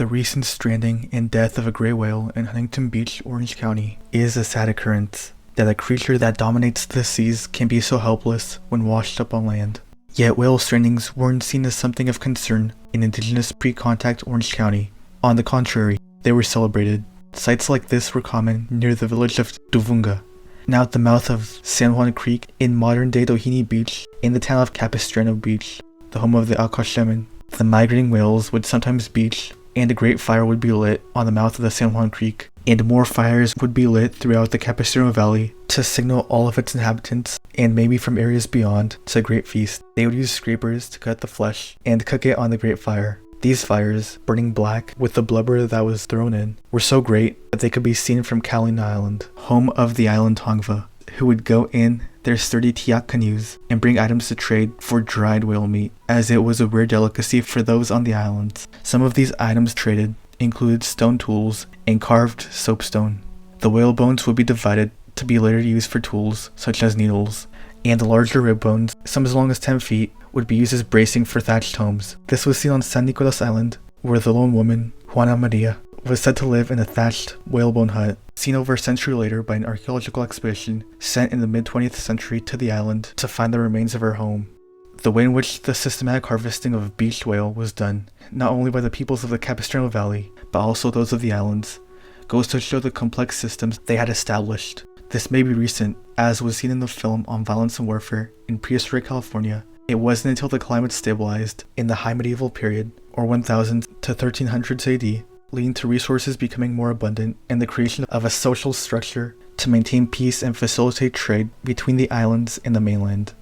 The recent stranding and death of a gray whale in Huntington Beach, Orange County, is a sad occurrence, that a creature that dominates the seas can be so helpless when washed up on land. Yet whale strandings weren't seen as something of concern in Indigenous pre-contact Orange County. On the contrary, they were celebrated. Sites like this were common near the village of Duvunga, now at the mouth of San Juan Creek in modern-day Doheny Beach, in the town of Capistrano Beach, the home of the Akashemen. The migrating whales would sometimes beach, and a great fire would be lit on the mouth of the San Juan Creek, and more fires would be lit throughout the Capistrano Valley to signal all of its inhabitants, and maybe from areas beyond, to a great feast. They would use scrapers to cut the flesh and cook it on the great fire. These fires, burning black with the blubber that was thrown in, were so great that they could be seen from Kalina Island, home of the island Tongva, who would go in their sturdy tiak canoes and bring items to trade for dried whale meat, as it was a rare delicacy for those on the islands. Some of these items traded included stone tools and carved soapstone. The whale bones would be divided to be later used for tools, such as needles, and the larger rib bones, some as long as 10 feet, would be used as bracing for thatched homes. This was seen on San Nicolas Island, where the lone woman, Juana Maria, was said to live in a thatched whalebone hut, seen over a century later by an archaeological expedition sent in the mid-20th century to the island to find the remains of her home. The way in which the systematic harvesting of beached whale was done, not only by the peoples of the Capistrano Valley, but also those of the islands, goes to show the complex systems they had established. This may be recent, as was seen in the film on violence and warfare in prehistoric California. It wasn't until the climate stabilized in the high medieval period, or 1000 to 1300s AD, leading to resources becoming more abundant and the creation of a social structure to maintain peace and facilitate trade between the islands and the mainland.